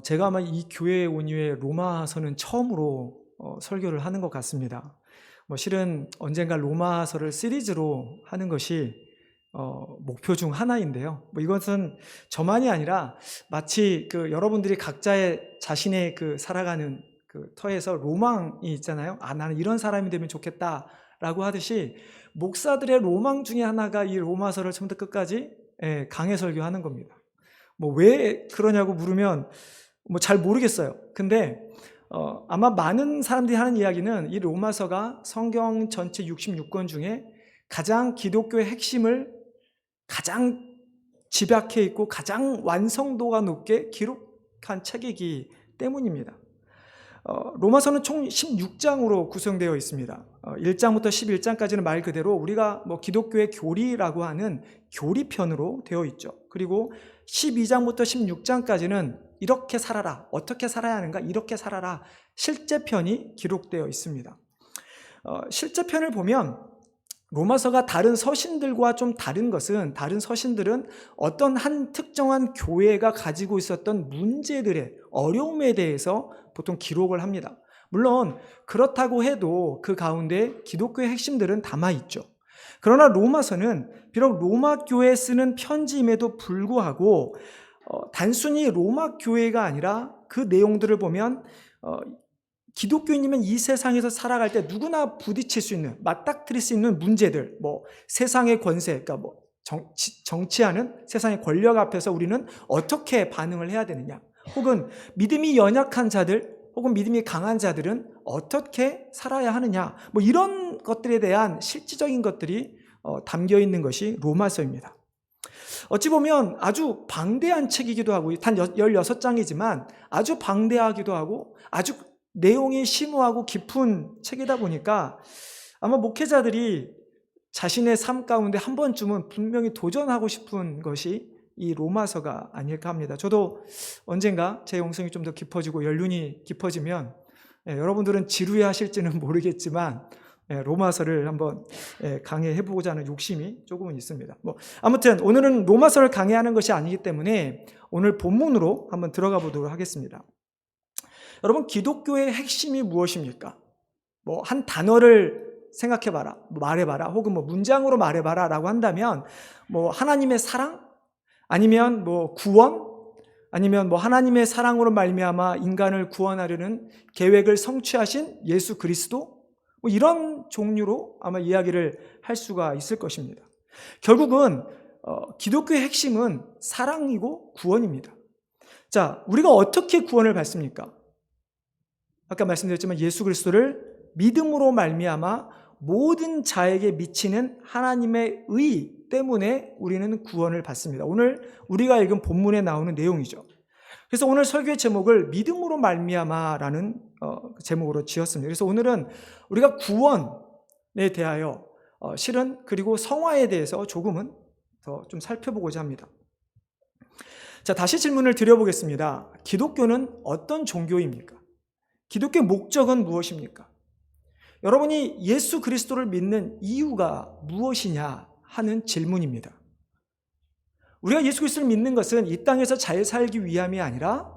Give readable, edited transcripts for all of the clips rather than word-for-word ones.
제가 아마 이 교회에 온 이후에 로마서는 처음으로 설교를 하는 것 같습니다. 실은 언젠가 로마서를 시리즈로 하는 것이 목표 중 하나인데요. 이것은 저만이 아니라 마치 여러분들이 각자의 자신의 살아가는 터에서 로망이 있잖아요. 나는 이런 사람이 되면 좋겠다라고 하듯이 목사들의 로망 중에 하나가 이 로마서를 처음부터 끝까지 강해 설교하는 겁니다. 왜 그러냐고 물으면 잘 모르겠어요. 근데 아마 많은 사람들이 하는 이야기는 이 로마서가 성경 전체 66권 중에 가장 기독교의 핵심을 가장 집약해 있고 가장 완성도가 높게 기록한 책이기 때문입니다. 로마서는 총 16장으로 구성되어 있습니다. 1장부터 11장까지는 말 그대로 우리가 기독교의 교리라고 하는 교리편으로 되어 있죠. 그리고 12장부터 16장까지는 이렇게 살아라, 어떻게 살아야 하는가, 이렇게 살아라, 실제편이 기록되어 있습니다. 실제편을 보면 로마서가 다른 서신들과 좀 다른 것은, 다른 서신들은 어떤 한 특정한 교회가 가지고 있었던 문제들의 어려움에 대해서 보통 기록을 합니다. 물론 그렇다고 해도 그 가운데 기독교의 핵심들은 담아있죠. 그러나 로마서는 비록 로마 교회에 쓰는 편지임에도 불구하고 단순히 로마 교회가 아니라 그 내용들을 보면 기독교인이면 이 세상에서 살아갈 때 누구나 부딪힐 수 있는, 맞닥뜨릴 수 있는 문제들, 세상의 권세, 그러니까 정치하는 세상의 권력 앞에서 우리는 어떻게 반응을 해야 되느냐, 혹은 믿음이 연약한 자들, 혹은 믿음이 강한 자들은 어떻게 살아야 하느냐, 이런 것들에 대한 실질적인 것들이 담겨 있는 것이 로마서입니다. 어찌 보면 아주 방대한 책이기도 하고, 단 16장이지만 아주 방대하기도 하고 아주 내용이 심오하고 깊은 책이다 보니까 아마 목회자들이 자신의 삶 가운데 한 번쯤은 분명히 도전하고 싶은 것이 이 로마서가 아닐까 합니다. 저도 언젠가 제 영성이 좀 더 깊어지고 연륜이 깊어지면 여러분들은 지루해하실지는 모르겠지만 로마서를 한번 강해해보고자 하는 욕심이 조금은 있습니다. 아무튼 오늘은 로마서를 강해하는 것이 아니기 때문에 오늘 본문으로 한번 들어가 보도록 하겠습니다. 여러분, 기독교의 핵심이 무엇입니까? 한 단어를 생각해봐라, 말해봐라, 혹은 문장으로 말해봐라 라고 한다면 하나님의 사랑? 아니면 구원? 아니면 하나님의 사랑으로 말미암아 인간을 구원하려는 계획을 성취하신 예수 그리스도? 이런 종류로 아마 이야기를 할 수가 있을 것입니다. 결국은 기독교의 핵심은 사랑이고 구원입니다. 자, 우리가 어떻게 구원을 받습니까? 아까 말씀드렸지만 예수 그리스도를 믿음으로 말미암아 모든 자에게 미치는 하나님의 의 때문에 우리는 구원을 받습니다. 오늘 우리가 읽은 본문에 나오는 내용이죠. 그래서 오늘 설교의 제목을 믿음으로 말미암아라는 제목으로 지었습니다. 그래서 오늘은 우리가 구원에 대하여 실은 그리고 성화에 대해서 조금은 더 좀 살펴보고자 합니다. 자, 다시 질문을 드려보겠습니다. 기독교는 어떤 종교입니까? 기독교의 목적은 무엇입니까? 여러분이 예수 그리스도를 믿는 이유가 무엇이냐 하는 질문입니다. 우리가 예수 그리스도를 믿는 것은 이 땅에서 잘 살기 위함이 아니라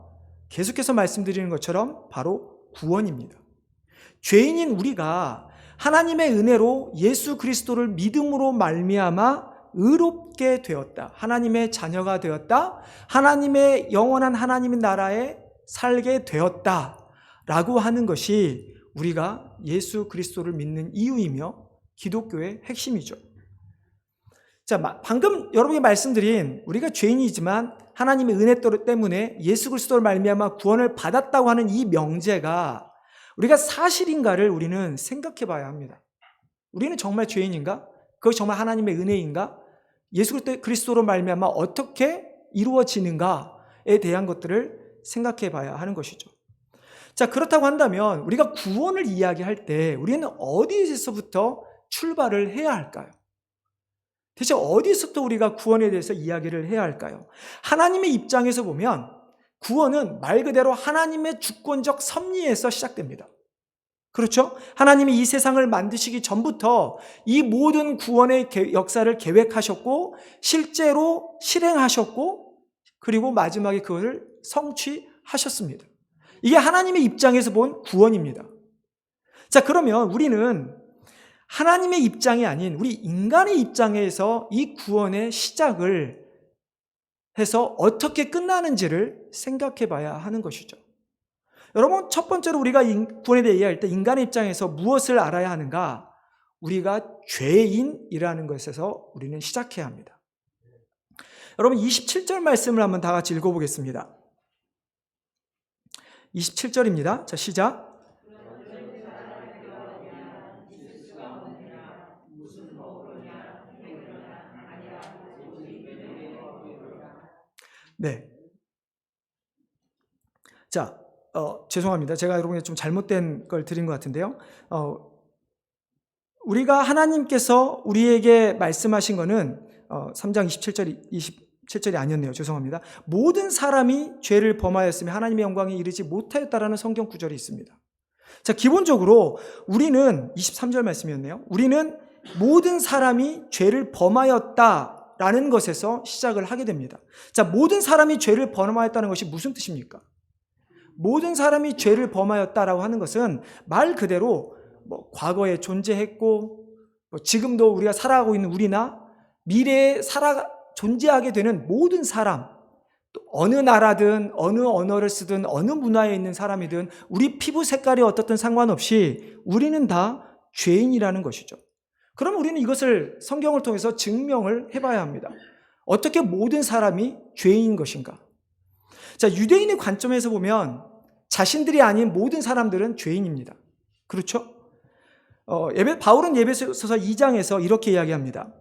계속해서 말씀드리는 것처럼 바로 구원입니다. 죄인인 우리가 하나님의 은혜로 예수 그리스도를 믿음으로 말미암아 의롭게 되었다, 하나님의 자녀가 되었다, 하나님의 영원한 하나님의 나라에 살게 되었다 라고 하는 것이 우리가 예수 그리스도를 믿는 이유이며 기독교의 핵심이죠. 자, 방금 여러분이 말씀드린 우리가 죄인이지만 하나님의 은혜 때문에 예수 그리스도를 말미암아 구원을 받았다고 하는 이 명제가 우리가 사실인가를 우리는 생각해 봐야 합니다. 우리는 정말 죄인인가? 그것이 정말 하나님의 은혜인가? 예수 그리스도로 말미암아 어떻게 이루어지는가에 대한 것들을 생각해 봐야 하는 것이죠. 자, 그렇다고 한다면 우리가 구원을 이야기할 때 우리는 어디에서부터 출발을 해야 할까요? 대체 어디서부터 우리가 구원에 대해서 이야기를 해야 할까요? 하나님의 입장에서 보면 구원은 말 그대로 하나님의 주권적 섭리에서 시작됩니다. 그렇죠? 하나님이 이 세상을 만드시기 전부터 이 모든 구원의 역사를 계획하셨고 실제로 실행하셨고 그리고 마지막에 그것을 하셨습니다. 이게 하나님의 입장에서 본 구원입니다. 자, 그러면 우리는 하나님의 입장이 아닌 우리 인간의 입장에서 이 구원의 시작을 해서 어떻게 끝나는지를 생각해 봐야 하는 것이죠. 여러분, 첫 번째로 우리가 구원에 대해 이해할 때 인간의 입장에서 무엇을 알아야 하는가? 우리가 죄인이라는 것에서 우리는 시작해야 합니다. 여러분, 27절 말씀을 한번 다 같이 읽어보겠습니다. 27절입니다. 자, 시작. 네. 자, 죄송합니다. 제가 여러분에게 좀 잘못된 걸 드린 것 같은데요. 우리가 하나님께서 우리에게 말씀하신 거는 3장 27절이 아니었네요. 죄송합니다. 모든 사람이 죄를 범하였으며 하나님의 영광에 이르지 못하였다라는 성경 구절이 있습니다. 자, 기본적으로 우리는 23절 말씀이었네요. 우리는 모든 사람이 죄를 범하였다라는 것에서 시작을 하게 됩니다. 자, 모든 사람이 죄를 범하였다는 것이 무슨 뜻입니까? 모든 사람이 죄를 범하였다라고 하는 것은 말 그대로 과거에 존재했고 지금도 우리가 살아가고 있는 우리나 미래에 존재하게 되는 모든 사람, 또 어느 나라든 어느 언어를 쓰든 어느 문화에 있는 사람이든 우리 피부 색깔이 어떻든 상관없이 우리는 다 죄인이라는 것이죠. 그럼 우리는 이것을 성경을 통해서 증명을 해봐야 합니다. 어떻게 모든 사람이 죄인인 것인가? 자, 유대인의 관점에서 보면 자신들이 아닌 모든 사람들은 죄인입니다. 그렇죠? 바울은 에베소서 2장에서 이렇게 이야기합니다.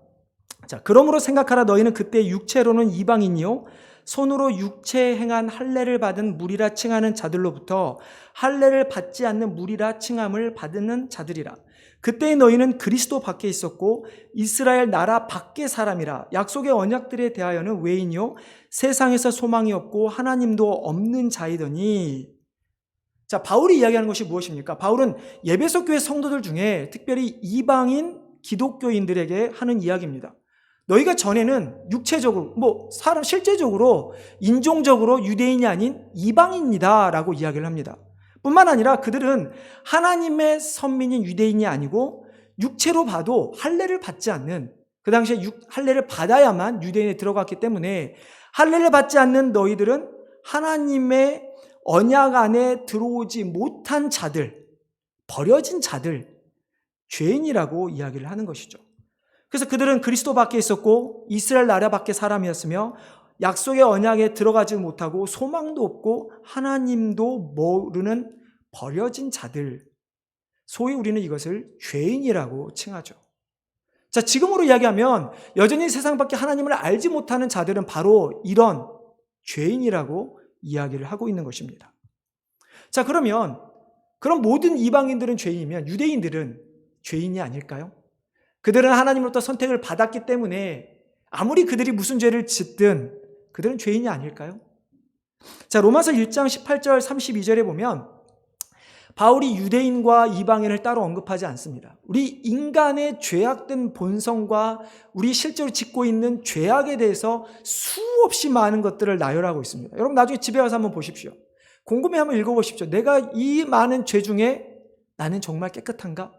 자, 그러므로 생각하라. 너희는 그때 육체로는 이방인이요 손으로 육체에 행한 할례를 받은 무리라 칭하는 자들로부터 할례를 받지 않는 무리라 칭함을 받는 자들이라. 그때의 너희는 그리스도 밖에 있었고 이스라엘 나라 밖의 사람이라. 약속의 언약들에 대하여는 외인이요 세상에서 소망이 없고 하나님도 없는 자이더니. 자, 바울이 이야기하는 것이 무엇입니까? 바울은 에베소 교회 성도들 중에 특별히 이방인 기독교인들에게 하는 이야기입니다. 너희가 전에는 육체적으로, 실제적으로, 인종적으로 유대인이 아닌 이방인이다라고 이야기를 합니다. 뿐만 아니라 그들은 하나님의 선민인 유대인이 아니고 육체로 봐도 할례를 받지 않는, 그 당시에 할례를 받아야만 유대인에 들어갔기 때문에 할례를 받지 않는 너희들은 하나님의 언약 안에 들어오지 못한 자들, 버려진 자들, 죄인이라고 이야기를 하는 것이죠. 그래서 그들은 그리스도 밖에 있었고 이스라엘 나라 밖의 사람이었으며 약속의 언약에 들어가지 못하고 소망도 없고 하나님도 모르는 버려진 자들, 소위 우리는 이것을 죄인이라고 칭하죠. 자, 지금으로 이야기하면 여전히 세상 밖에 하나님을 알지 못하는 자들은 바로 이런 죄인이라고 이야기를 하고 있는 것입니다. 자, 그럼 모든 이방인들은 죄인이면 유대인들은 죄인이 아닐까요? 그들은 하나님으로부터 선택을 받았기 때문에 아무리 그들이 무슨 죄를 짓든 그들은 죄인이 아닐까요? 자, 로마서 1장 18절 32절에 보면 바울이 유대인과 이방인을 따로 언급하지 않습니다. 우리 인간의 죄악된 본성과 우리 실제로 짓고 있는 죄악에 대해서 수없이 많은 것들을 나열하고 있습니다. 여러분 나중에 집에 가서 한번 보십시오. 곰곰이 한번 읽어보십시오. 내가 이 많은 죄 중에 나는 정말 깨끗한가?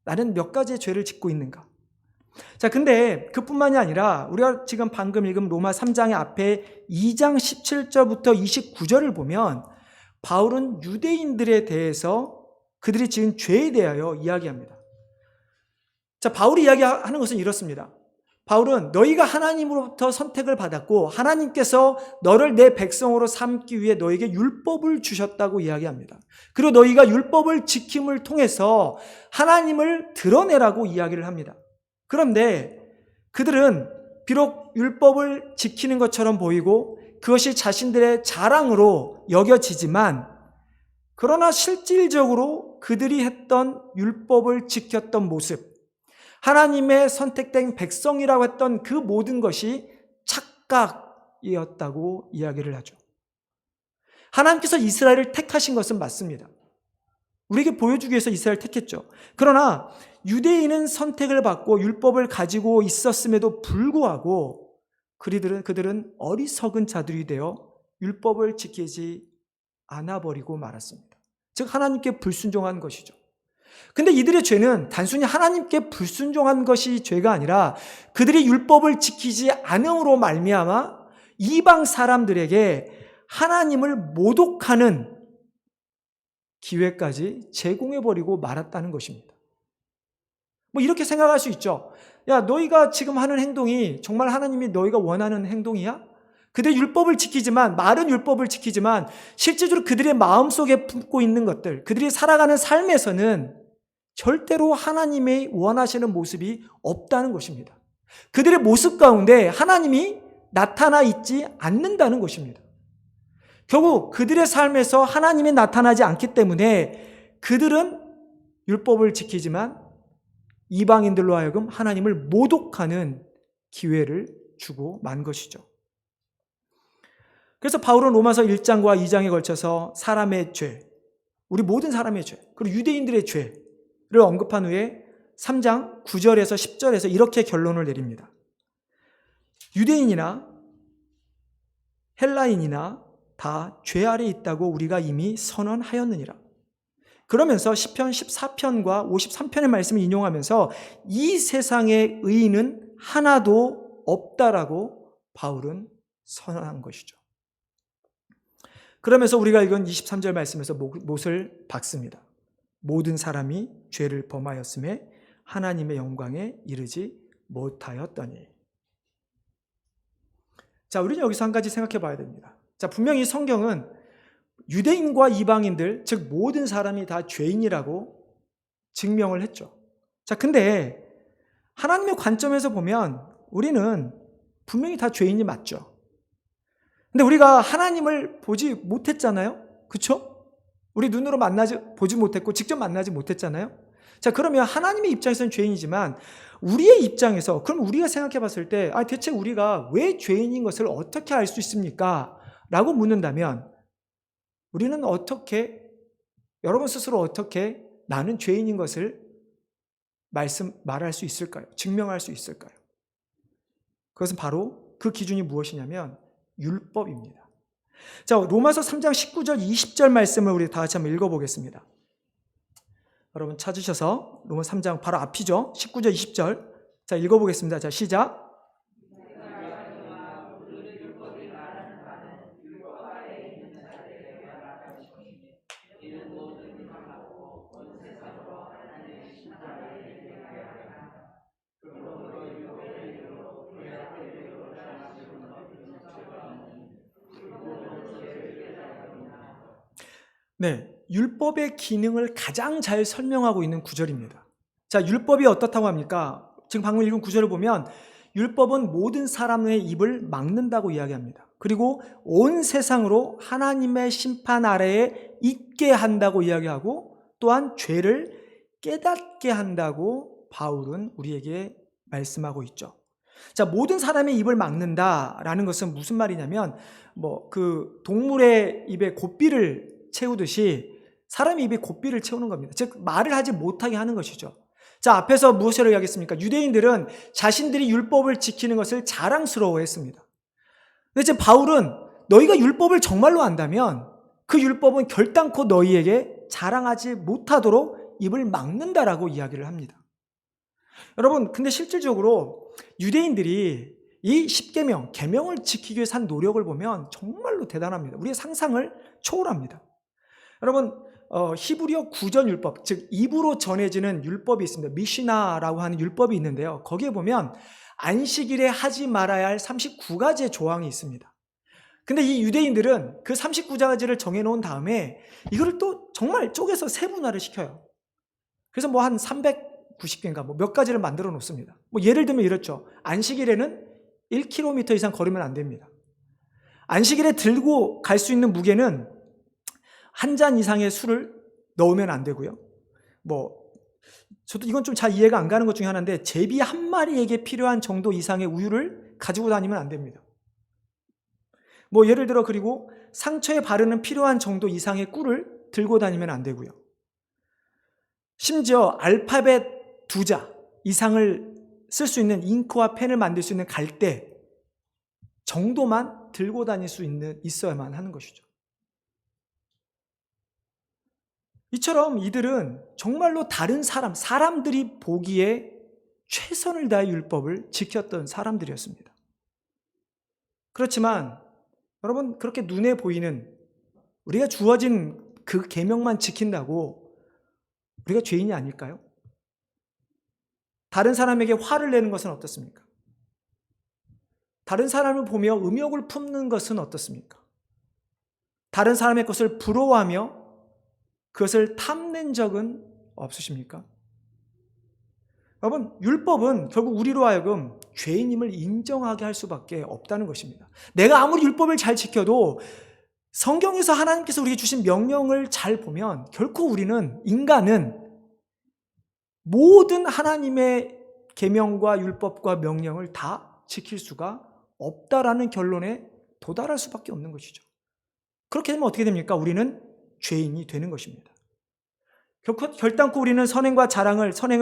나는 몇 가지의 죄를 짓고 있는가? 자, 근데 그뿐만이 아니라 우리가 지금 방금 읽은 로마 3장의 앞에 2장 17절부터 29절을 보면 바울은 유대인들에 대해서 그들이 지은 죄에 대하여 이야기합니다. 자, 바울이 이야기하는 것은 이렇습니다. 바울은 너희가 하나님으로부터 선택을 받았고 하나님께서 너를 내 백성으로 삼기 위해 너에게 율법을 주셨다고 이야기합니다. 그리고 너희가 율법을 지킴을 통해서 하나님을 드러내라고 이야기를 합니다. 그런데 그들은 비록 율법을 지키는 것처럼 보이고 그것이 자신들의 자랑으로 여겨지지만 그러나 실질적으로 그들이 했던 율법을 지켰던 모습, 하나님의 선택된 백성이라고 했던 그 모든 것이 착각이었다고 이야기를 하죠. 하나님께서 이스라엘을 택하신 것은 맞습니다. 우리에게 보여주기 위해서 이스라엘을 택했죠. 그러나 유대인은 선택을 받고 율법을 가지고 있었음에도 불구하고 그들은 어리석은 자들이 되어 율법을 지키지 안아버리고 말았습니다. 즉 하나님께 불순종한 것이죠. 근데 이들의 죄는 단순히 하나님께 불순종한 것이 죄가 아니라 그들이 율법을 지키지 않음으로 말미암아 이방 사람들에게 하나님을 모독하는 기회까지 제공해버리고 말았다는 것입니다. 뭐 이렇게 생각할 수 있죠. 야, 너희가 지금 하는 행동이 정말 하나님이 너희가 원하는 행동이야? 그들의 율법을 지키지만, 말은 율법을 지키지만 실제적으로 그들의 마음속에 품고 있는 것들, 그들이 살아가는 삶에서는 절대로 하나님의 원하시는 모습이 없다는 것입니다. 그들의 모습 가운데 하나님이 나타나 있지 않는다는 것입니다. 결국 그들의 삶에서 하나님이 나타나지 않기 때문에 그들은 율법을 지키지만 이방인들로 하여금 하나님을 모독하는 기회를 주고 만 것이죠. 그래서 바울은 로마서 1장과 2장에 걸쳐서 사람의 죄, 우리 모든 사람의 죄, 그리고 유대인들의 죄를 언급한 후에 3장 9절에서 10절에서 이렇게 결론을 내립니다. 유대인이나 헬라인이나 다 죄 아래 있다고 우리가 이미 선언하였느니라. 그러면서 시편 14편과 53편의 말씀을 인용하면서 이 세상의 의인은 하나도 없다라고 바울은 선언한 것이죠. 그러면서 우리가 읽은 23절 말씀에서 못을 박습니다. 모든 사람이 죄를 범하였음에 하나님의 영광에 이르지 못하였더니. 자, 우리는 여기서 한 가지 생각해 봐야 됩니다. 자, 분명히 성경은 유대인과 이방인들, 즉 모든 사람이 다 죄인이라고 증명을 했죠. 자, 근데 하나님의 관점에서 보면 우리는 분명히 다 죄인이 맞죠. 근데 우리가 하나님을 보지 못했잖아요. 그렇죠? 우리 눈으로 보지 못했고 직접 만나지 못했잖아요. 자, 그러면 하나님의 입장에서는 죄인이지만 우리의 입장에서, 그럼 우리가 생각해 봤을 때 대체 우리가 왜 죄인인 것을 어떻게 알 수 있습니까? 라고 묻는다면 우리는 여러분 스스로 어떻게 나는 죄인인 것을 말할 수 있을까요? 증명할 수 있을까요? 그것은 바로 그 기준이 무엇이냐면 율법입니다. 자, 로마서 3장 19절 20절 말씀을 우리 다 같이 한번 읽어보겠습니다. 여러분 찾으셔서 로마 3장 바로 앞이죠. 19절 20절. 자, 읽어보겠습니다. 자, 시작. 네, 율법의 기능을 가장 잘 설명하고 있는 구절입니다. 자, 율법이 어떻다고 합니까? 지금 방금 읽은 구절을 보면 율법은 모든 사람의 입을 막는다고 이야기합니다. 그리고 온 세상으로 하나님의 심판 아래에 있게 한다고 이야기하고 또한 죄를 깨닫게 한다고 바울은 우리에게 말씀하고 있죠. 자, 모든 사람의 입을 막는다라는 것은 무슨 말이냐면 동물의 입에 고삐를 채우듯이 사람의 입에 고삐를 채우는 겁니다. 즉 말을 하지 못하게 하는 것이죠. 자, 앞에서 무엇을 이야기했습니까? 유대인들은 자신들이 율법을 지키는 것을 자랑스러워했습니다. 근데 지금 바울은 너희가 율법을 정말로 안다면 그 율법은 결단코 너희에게 자랑하지 못하도록 입을 막는다라고 이야기를 합니다. 여러분, 근데 실질적으로 유대인들이 이 10계명, 계명을 지키기 위해서 한 노력을 보면 정말로 대단합니다. 우리의 상상을 초월합니다. 여러분, 히브리어 구전 율법, 즉 입으로 전해지는 율법이 있습니다. 미시나라고 하는 율법이 있는데요. 거기에 보면 안식일에 하지 말아야 할 39가지의 조항이 있습니다. 근데 이 유대인들은 그 39가지를 정해놓은 다음에 이거를 또 정말 쪼개서 세분화를 시켜요. 그래서 한 390개인가 몇 가지를 만들어 놓습니다. 예를 들면 이렇죠. 안식일에는 1km 이상 걸으면 안 됩니다. 안식일에 들고 갈 수 있는 무게는 한 잔 이상의 술을 넣으면 안 되고요. 저도 이건 좀 잘 이해가 안 가는 것 중에 하나인데 제비 한 마리에게 필요한 정도 이상의 우유를 가지고 다니면 안 됩니다. 예를 들어 그리고 상처에 바르는 필요한 정도 이상의 꿀을 들고 다니면 안 되고요. 심지어 알파벳 2자 이상을 쓸 수 있는 잉크와 펜을 만들 수 있는 갈대 정도만 들고 다닐 수 있어야만 하는 것이죠. 이처럼 이들은 정말로 다른 사람들이 보기에 최선을 다해 율법을 지켰던 사람들이었습니다. 그렇지만 여러분, 그렇게 눈에 보이는 우리가 주어진 그 계명만 지킨다고 우리가 죄인이 아닐까요? 다른 사람에게 화를 내는 것은 어떻습니까? 다른 사람을 보며 음욕을 품는 것은 어떻습니까? 다른 사람의 것을 부러워하며 그것을 탐낸 적은 없으십니까? 여러분, 율법은 결국 우리로 하여금 죄인임을 인정하게 할 수밖에 없다는 것입니다. 내가 아무리 율법을 잘 지켜도 성경에서 하나님께서 우리에게 주신 명령을 잘 보면 결코 인간은 모든 하나님의 계명과 율법과 명령을 다 지킬 수가 없다라는 결론에 도달할 수밖에 없는 것이죠. 그렇게 되면 어떻게 됩니까? 우리는 죄인이 되는 것입니다. 결단코 우리는 선행을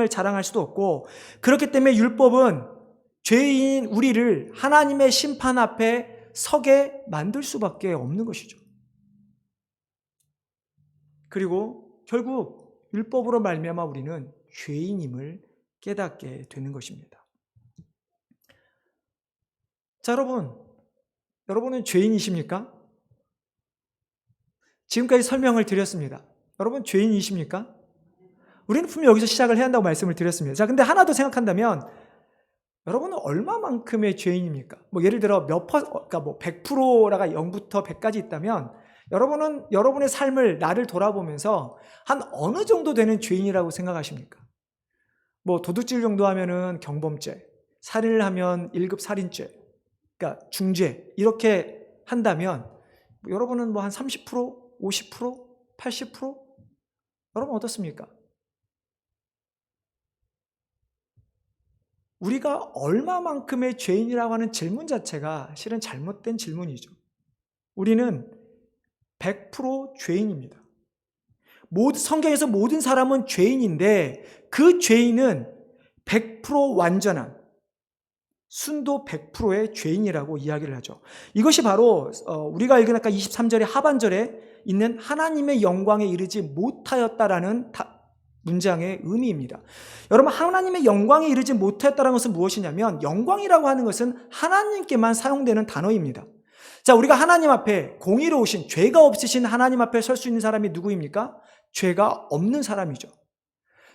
자랑할 수도 없고, 그렇기 때문에 율법은 죄인 우리를 하나님의 심판 앞에 서게 만들 수밖에 없는 것이죠. 그리고 결국 율법으로 말미암아 우리는 죄인임을 깨닫게 되는 것입니다. 자, 여러분은 죄인이십니까? 지금까지 설명을 드렸습니다. 여러분 죄인이십니까? 우리는 분명 여기서 시작을 해야 한다고 말씀을 드렸습니다. 자, 근데 하나 더 생각한다면 여러분은 얼마만큼의 죄인입니까? 예를 들어 그러니까 100%라가 0부터 100까지 있다면 여러분은 여러분의 삶을 나를 돌아보면서 한 어느 정도 되는 죄인이라고 생각하십니까? 도둑질 정도 하면은 경범죄, 살인을 하면 1급 살인죄, 그러니까 중죄 이렇게 한다면 여러분은 한 30%, 50%, 80%? 여러분 어떻습니까? 우리가 얼마만큼의 죄인이라고 하는 질문 자체가 실은 잘못된 질문이죠. 우리는 100% 죄인입니다. 성경에서 모든 사람은 죄인인데 그 죄인은 100% 완전한 순도 100%의 죄인이라고 이야기를 하죠. 이것이 바로 우리가 읽은 아까 23절의 하반절에 있는 하나님의 영광에 이르지 못하였다라는 문장의 의미입니다. 여러분, 하나님의 영광에 이르지 못하였다는 것은 무엇이냐면 영광이라고 하는 것은 하나님께만 사용되는 단어입니다. 자, 우리가 하나님 앞에 공의로우신 죄가 없으신 하나님 앞에 설 수 있는 사람이 누구입니까? 죄가 없는 사람이죠.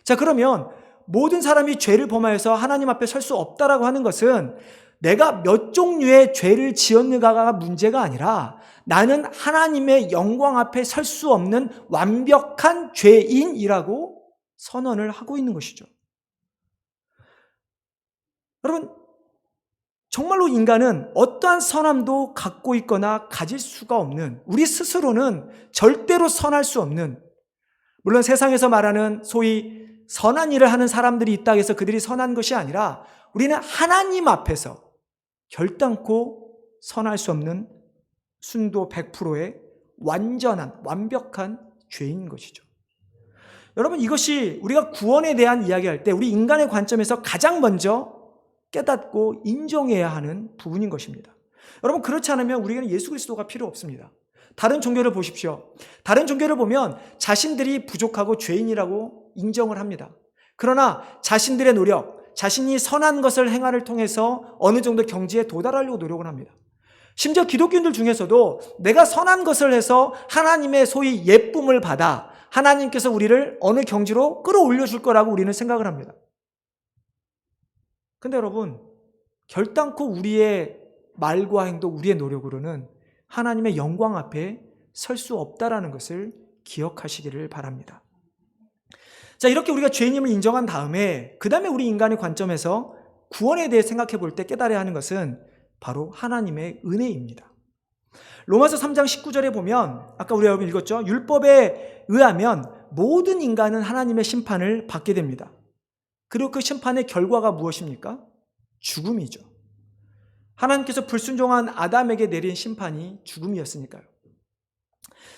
자, 그러면 모든 사람이 죄를 범하여서 하나님 앞에 설 수 없다라고 하는 것은 내가 몇 종류의 죄를 지었는가가 문제가 아니라 나는 하나님의 영광 앞에 설 수 없는 완벽한 죄인이라고 선언을 하고 있는 것이죠. 여러분, 정말로 인간은 어떠한 선함도 갖고 있거나 가질 수가 없는, 우리 스스로는 절대로 선할 수 없는, 물론 세상에서 말하는 소위 선한 일을 하는 사람들이 있다 해서 그들이 선한 것이 아니라 우리는 하나님 앞에서 결단코 선할 수 없는 순도 100%의 완벽한 죄인 것이죠. 여러분, 이것이 우리가 구원에 대한 이야기할 때 우리 인간의 관점에서 가장 먼저 깨닫고 인정해야 하는 부분인 것입니다. 여러분, 그렇지 않으면 우리에게는 예수 그리스도가 필요 없습니다. 다른 종교를 보십시오. 다른 종교를 보면 자신들이 부족하고 죄인이라고 인정을 합니다. 그러나 자신들의 노력, 자신이 선한 것을 행함을 통해서 어느 정도 경지에 도달하려고 노력을 합니다. 심지어 기독교인들 중에서도 내가 선한 것을 해서 하나님의 소위 예쁨을 받아 하나님께서 우리를 어느 경지로 끌어올려 줄 거라고 우리는 생각을 합니다. 근데 여러분, 결단코 우리의 말과 행동, 우리의 노력으로는 하나님의 영광 앞에 설 수 없다라는 것을 기억하시기를 바랍니다. 자, 이렇게 우리가 죄인임을 인정한 다음에 그 다음에 우리 인간의 관점에서 구원에 대해 생각해 볼 때 깨달아야 하는 것은 바로 하나님의 은혜입니다. 로마서 3장 19절에 보면 아까 우리 여러분 읽었죠? 율법에 의하면 모든 인간은 하나님의 심판을 받게 됩니다. 그리고 그 심판의 결과가 무엇입니까? 죽음이죠. 하나님께서 불순종한 아담에게 내린 심판이 죽음이었으니까요.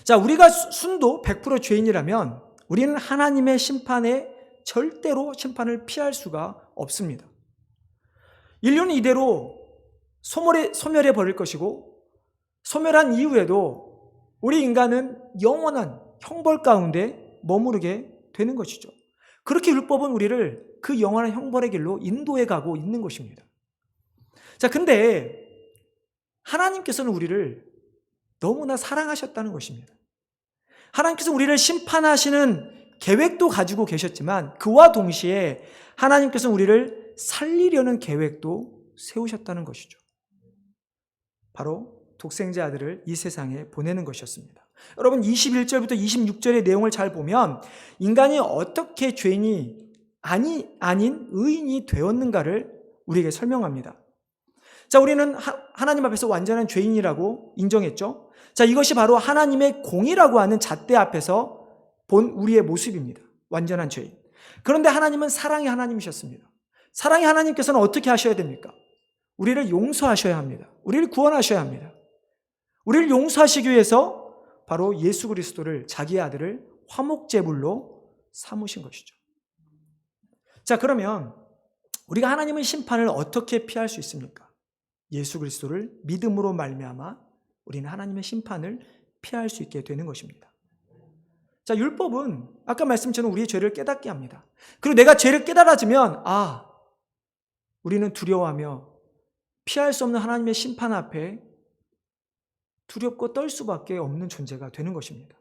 자, 우리가 순도 100% 죄인이라면 우리는 하나님의 심판에 절대로 심판을 피할 수가 없습니다. 인류는 이대로 소멸해 버릴 것이고 소멸한 이후에도 우리 인간은 영원한 형벌 가운데 머무르게 되는 것이죠. 그렇게 율법은 우리를 그 영원한 형벌의 길로 인도해 가고 있는 것입니다. 자, 근데 하나님께서는 우리를 너무나 사랑하셨다는 것입니다. 하나님께서 우리를 심판하시는 계획도 가지고 계셨지만 그와 동시에 하나님께서 우리를 살리려는 계획도 세우셨다는 것이죠. 바로 독생자 아들을 이 세상에 보내는 것이었습니다. 여러분 21절부터 26절의 내용을 잘 보면 인간이 어떻게 죄인이 아닌 의인이 되었는가를 우리에게 설명합니다. 자, 우리는 하나님 앞에서 완전한 죄인이라고 인정했죠. 자, 이것이 바로 하나님의 공의라고 하는 잣대 앞에서 본 우리의 모습입니다. 완전한 죄인. 그런데 하나님은 사랑의 하나님이셨습니다. 사랑의 하나님께서는 어떻게 하셔야 됩니까? 우리를 용서하셔야 합니다. 우리를 구원하셔야 합니다. 우리를 용서하시기 위해서 바로 예수 그리스도를, 자기의 아들을 화목제물로 삼으신 것이죠. 자, 그러면 우리가 하나님의 심판을 어떻게 피할 수 있습니까? 예수 그리스도를 믿음으로 말미암아 우리는 하나님의 심판을 피할 수 있게 되는 것입니다. 자, 율법은 아까 말씀처럼 우리의 죄를 깨닫게 합니다. 그리고 내가 죄를 깨달아지면 우리는 두려워하며 피할 수 없는 하나님의 심판 앞에 두렵고 떨 수밖에 없는 존재가 되는 것입니다.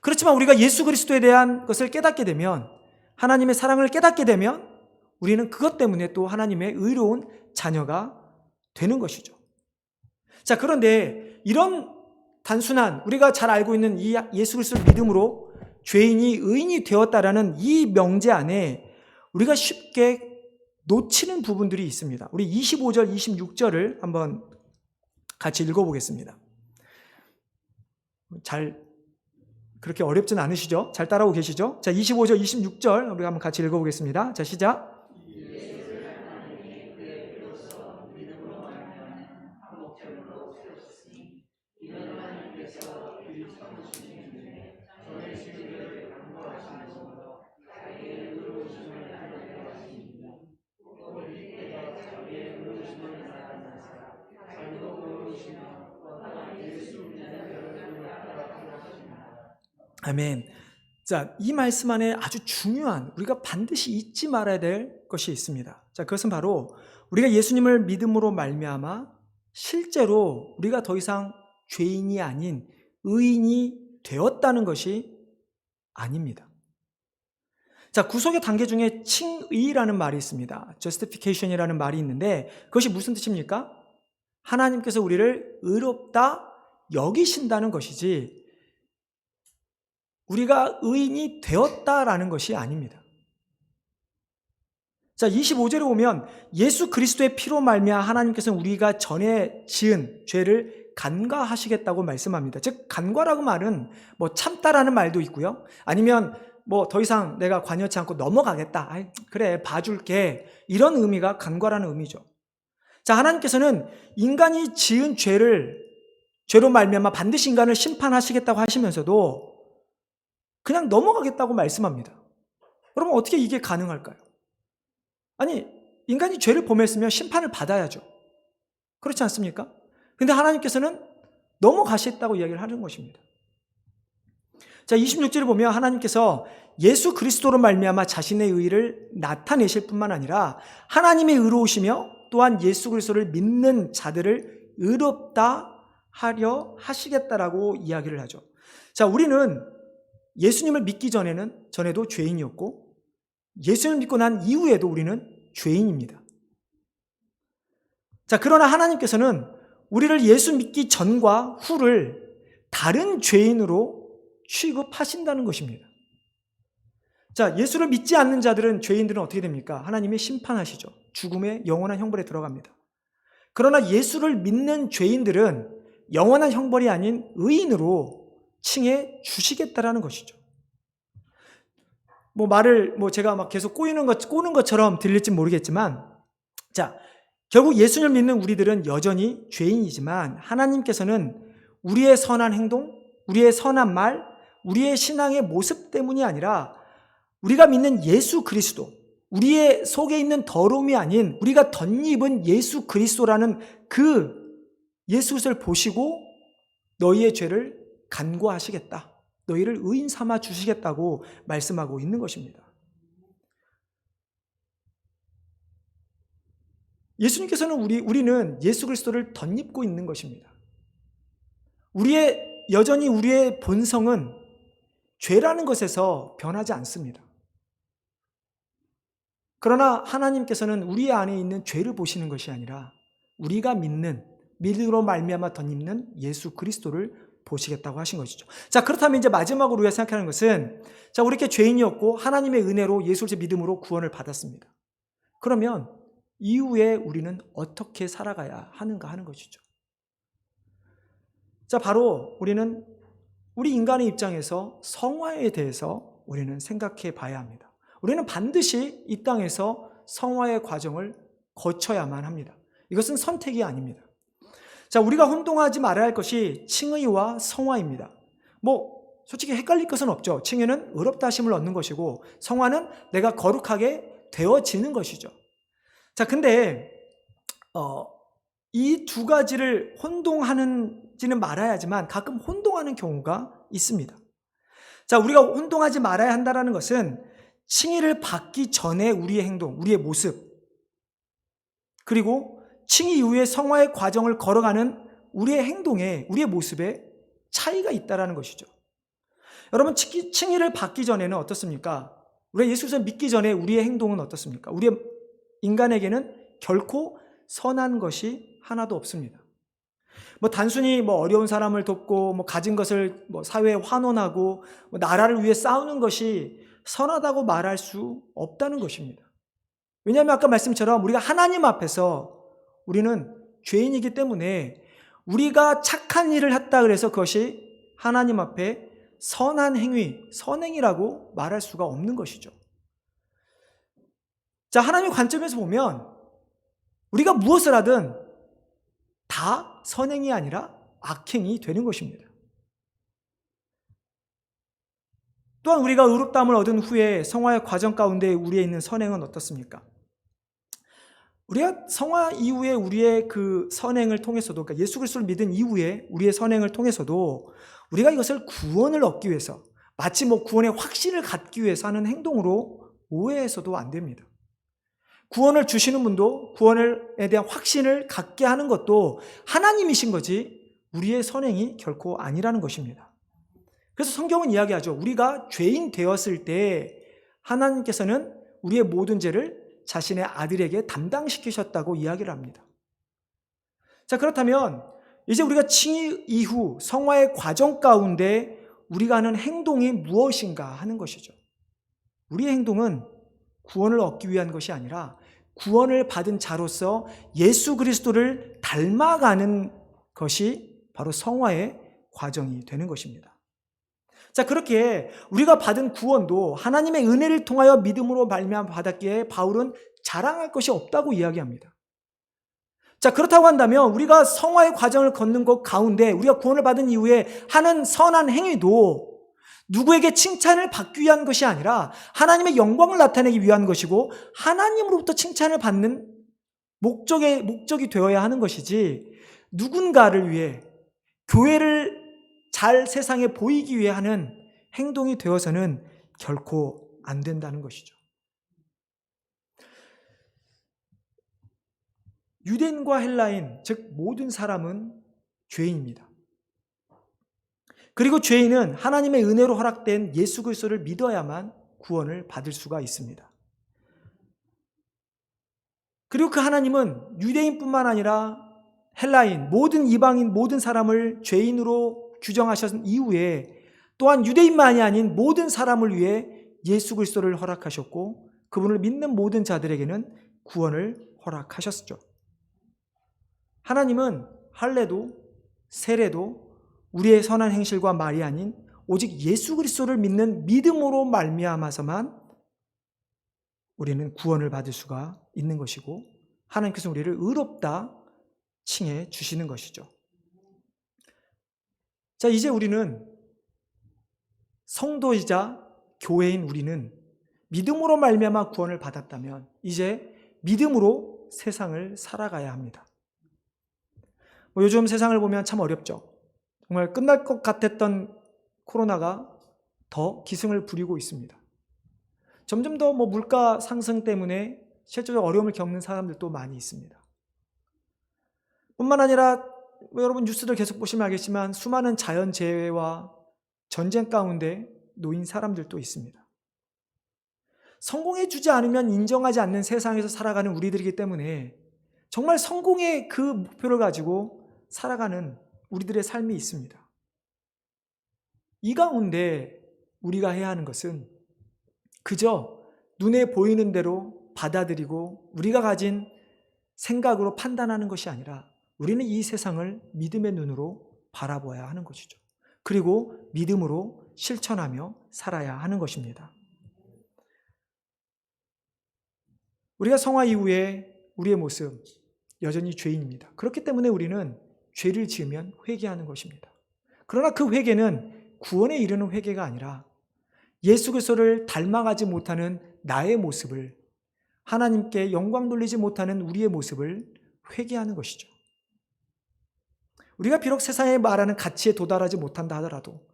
그렇지만 우리가 예수 그리스도에 대한 것을 깨닫게 되면, 하나님의 사랑을 깨닫게 되면 우리는 그것 때문에 또 하나님의 의로운 자녀가 되는 것이죠. 자, 그런데 이런 단순한 우리가 잘 알고 있는 이 예수 그리스도를 믿음으로 죄인이 의인이 되었다라는 이 명제 안에 우리가 쉽게 놓치는 부분들이 있습니다. 우리 25절, 26절을 한번 같이 읽어보겠습니다. 그렇게 어렵진 않으시죠? 잘 따라오고 계시죠? 자, 25절, 26절 우리가 한번 같이 읽어보겠습니다. 자, 시작. 아멘. 자, 이 말씀 안에 아주 중요한, 우리가 반드시 잊지 말아야 될 것이 있습니다. 자, 그것은 바로 우리가 예수님을 믿음으로 말미암아 실제로 우리가 더 이상 죄인이 아닌 의인이 되었다는 것이 아닙니다. 자, 구속의 단계 중에 칭의라는 말이 있습니다. justification이라는 말이 있는데 그것이 무슨 뜻입니까? 하나님께서 우리를 의롭다 여기신다는 것이지 우리가 의인이 되었다라는 것이 아닙니다. 자, 25절에 보면 예수 그리스도의 피로 말미암아 하나님께서는 우리가 전에 지은 죄를 간과하시겠다고 말씀합니다. 즉, 간과라고 말은 참다라는 말도 있고요. 아니면 더 이상 내가 관여치 않고 넘어가겠다. 그래, 봐줄게. 이런 의미가 간과라는 의미죠. 자, 하나님께서는 인간이 지은 죄로 말미암아 반드시 인간을 심판하시겠다고 하시면서도 그냥 넘어가겠다고 말씀합니다. 그러면 어떻게 이게 가능할까요? 아니, 인간이 죄를 범했으면 심판을 받아야죠. 그렇지 않습니까? 근데 하나님께서는 넘어가시겠다고 이야기를 하는 것입니다. 자, 26절을 보면 하나님께서 예수 그리스도로 말미암아 자신의 의를 나타내실 뿐만 아니라 하나님의 의로우시며 또한 예수 그리스도를 믿는 자들을 의롭다 하려 하시겠다라고 이야기를 하죠. 자, 우리는 예수님을 믿기 전에도 죄인이었고 예수님을 믿고 난 이후에도 우리는 죄인입니다. 자, 그러나 하나님께서는 우리를 예수 믿기 전과 후를 다른 죄인으로 취급하신다는 것입니다. 자, 예수를 믿지 않는 자들은, 죄인들은 어떻게 됩니까? 하나님이 심판하시죠. 죽음의 영원한 형벌에 들어갑니다. 그러나 예수를 믿는 죄인들은 영원한 형벌이 아닌 의인으로 칭해 주시겠다라는 것이죠. 말을 제가 막 계속 꼬는 것처럼 들릴지 모르겠지만, 자, 결국 예수님을 믿는 우리들은 여전히 죄인이지만 하나님께서는 우리의 선한 행동, 우리의 선한 말, 우리의 신앙의 모습 때문이 아니라 우리가 믿는 예수 그리스도, 우리의 속에 있는 더러움이 아닌 우리가 덧입은 예수 그리스도라는 그 예수 그리스도를 보시고 너희의 죄를 간과하시겠다, 너희를 의인 삼아 주시겠다고 말씀하고 있는 것입니다. 예수님께서는 우리는 예수 그리스도를 덧입고 있는 것입니다. 여전히 우리의 본성은 죄라는 것에서 변하지 않습니다. 그러나 하나님께서는 우리 안에 있는 죄를 보시는 것이 아니라 우리가 믿음으로 말미암아 덧입는 예수 그리스도를 보시겠다고 하신 것이죠. 자, 그렇다면 이제 마지막으로 우리가 생각하는 것은, 자, 우리 이렇게 죄인이었고 하나님의 은혜로 예수 그리스도의 믿음으로 구원을 받았습니다. 그러면 이후에 우리는 어떻게 살아가야 하는가 하는 것이죠. 자, 바로 우리는 우리 인간의 입장에서 성화에 대해서 우리는 생각해 봐야 합니다. 우리는 반드시 이 땅에서 성화의 과정을 거쳐야만 합니다. 이것은 선택이 아닙니다. 자, 우리가 혼동하지 말아야 할 것이 칭의와 성화입니다. 솔직히 헷갈릴 것은 없죠. 칭의는 의롭다 하심을 얻는 것이고, 성화는 내가 거룩하게 되어지는 것이죠. 자, 근데 이 두 가지를 혼동하지는 말아야 하지만 가끔 혼동하는 경우가 있습니다. 자, 우리가 혼동하지 말아야 한다는 것은 칭의를 받기 전에 우리의 행동, 우리의 모습, 그리고 칭의 이후에 성화의 과정을 걸어가는 우리의 행동에, 우리의 모습에 차이가 있다는 것이죠. 여러분, 칭의를 받기 전에는 어떻습니까? 우리가 예수를 믿기 전에 우리의 행동은 어떻습니까? 우리의 인간에게는 결코 선한 것이 하나도 없습니다. 단순히 어려운 사람을 돕고 가진 것을 사회에 환원하고 나라를 위해 싸우는 것이 선하다고 말할 수 없다는 것입니다. 왜냐하면 아까 말씀처럼 우리가 하나님 앞에서 우리는 죄인이기 때문에 우리가 착한 일을 했다 그래서 그것이 하나님 앞에 선한 행위, 선행이라고 말할 수가 없는 것이죠. 자, 하나님의 관점에서 보면 우리가 무엇을 하든 다 선행이 아니라 악행이 되는 것입니다. 또한 우리가 의롭다함을 얻은 후에 성화의 과정 가운데 우리에 있는 선행은 어떻습니까? 우리가 성화 이후에 우리의 그 선행을 통해서도, 그러니까 예수 그리스도를 믿은 이후에 우리의 선행을 통해서도 우리가 이것을 구원을 얻기 위해서, 마치 구원의 확신을 갖기 위해서 하는 행동으로 오해해서도 안 됩니다. 구원을 주시는 분도 구원에 대한 확신을 갖게 하는 것도 하나님이신 거지 우리의 선행이 결코 아니라는 것입니다. 그래서 성경은 이야기하죠. 우리가 죄인 되었을 때 하나님께서는 우리의 모든 죄를 자신의 아들에게 담당시키셨다고 이야기를 합니다. 자, 그렇다면 이제 우리가 칭의 이후 성화의 과정 가운데 우리가 하는 행동이 무엇인가 하는 것이죠. 우리의 행동은 구원을 얻기 위한 것이 아니라 구원을 받은 자로서 예수 그리스도를 닮아가는 것이 바로 성화의 과정이 되는 것입니다. 자, 그렇게 우리가 받은 구원도 하나님의 은혜를 통하여 믿음으로 말미암아 받았기에 바울은 자랑할 것이 없다고 이야기합니다. 자, 그렇다고 한다면 우리가 성화의 과정을 걷는 것 가운데 우리가 구원을 받은 이후에 하는 선한 행위도 누구에게 칭찬을 받기 위한 것이 아니라 하나님의 영광을 나타내기 위한 것이고 하나님으로부터 칭찬을 받는 목적이 되어야 하는 것이지, 누군가를 위해, 교회를 잘 세상에 보이기 위해 하는 행동이 되어서는 결코 안 된다는 것이죠. 유대인과 헬라인, 즉 모든 사람은 죄인입니다. 그리고 죄인은 하나님의 은혜로 허락된 예수 그리스도를 믿어야만 구원을 받을 수가 있습니다. 그리고 그 하나님은 유대인뿐만 아니라 헬라인, 모든 이방인, 모든 사람을 죄인으로 규정하신 이후에 또한 유대인만이 아닌 모든 사람을 위해 예수 그리스도를 허락하셨고 그분을 믿는 모든 자들에게는 구원을 허락하셨죠. 하나님은 할례도 세례도 우리의 선한 행실과 말이 아닌 오직 예수 그리스도를 믿는 믿음으로 말미암아서만 우리는 구원을 받을 수가 있는 것이고 하나님께서 우리를 의롭다 칭해 주시는 것이죠. 자, 이제 우리는 성도이자 교회인 우리는 믿음으로 말미암아 구원을 받았다면 이제 믿음으로 세상을 살아가야 합니다. 요즘 세상을 보면 참 어렵죠. 정말 끝날 것 같았던 코로나가 더 기승을 부리고 있습니다. 점점 더 물가 상승 때문에 실제로 어려움을 겪는 사람들도 많이 있습니다. 뿐만 아니라 여러분 뉴스들 계속 보시면 알겠지만 수많은 자연재해와 전쟁 가운데 놓인 사람들도 있습니다. 성공해주지 않으면 인정하지 않는 세상에서 살아가는 우리들이기 때문에 정말 성공의 그 목표를 가지고 살아가는 우리들의 삶이 있습니다. 이 가운데 우리가 해야 하는 것은 그저 눈에 보이는 대로 받아들이고 우리가 가진 생각으로 판단하는 것이 아니라 우리는 이 세상을 믿음의 눈으로 바라봐야 하는 것이죠. 그리고 믿음으로 실천하며 살아야 하는 것입니다. 우리가 성화 이후에 우리의 모습 여전히 죄인입니다. 그렇기 때문에 우리는 죄를 지으면 회개하는 것입니다. 그러나 그 회개는 구원에 이르는 회개가 아니라 예수 그리스도를 닮아가지 못하는 나의 모습을, 하나님께 영광 돌리지 못하는 우리의 모습을 회개하는 것이죠. 우리가 비록 세상에 말하는 가치에 도달하지 못한다 하더라도,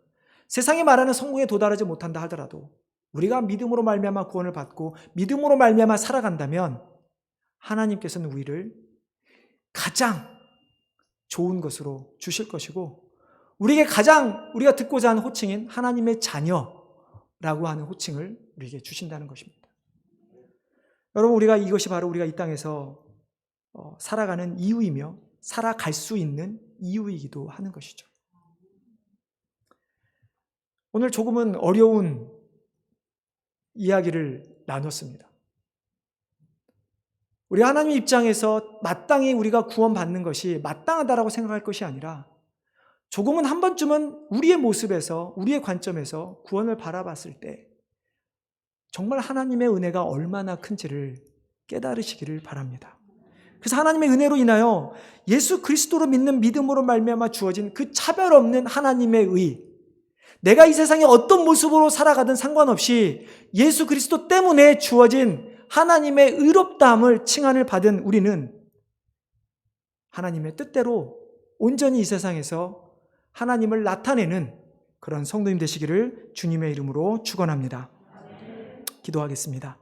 세상에 말하는 성공에 도달하지 못한다 하더라도 우리가 믿음으로 말미암아 구원을 받고 믿음으로 말미암아 살아간다면 하나님께서는 우리를 가장 좋은 것으로 주실 것이고, 우리에게 가장 우리가 듣고자 하는 호칭인 하나님의 자녀라고 하는 호칭을 우리에게 주신다는 것입니다. 여러분, 이것이 바로 우리가 이 땅에서 살아가는 이유이며 살아갈 수 있는 이유이기도 하는 것이죠. 오늘 조금은 어려운 이야기를 나눴습니다. 우리 하나님 입장에서 마땅히 우리가 구원받는 것이 마땅하다라고 생각할 것이 아니라 조금은 한 번쯤은 우리의 모습에서, 우리의 관점에서 구원을 바라봤을 때 정말 하나님의 은혜가 얼마나 큰지를 깨달으시기를 바랍니다. 그래서 하나님의 은혜로 인하여 예수 그리스도로 믿는 믿음으로 말미암아 주어진 그 차별 없는 하나님의 의, 내가 이 세상에 어떤 모습으로 살아가든 상관없이 예수 그리스도 때문에 주어진 하나님의 의롭다함을 칭한을 받은 우리는 하나님의 뜻대로 온전히 이 세상에서 하나님을 나타내는 그런 성도님 되시기를 주님의 이름으로 축원합니다. 기도하겠습니다.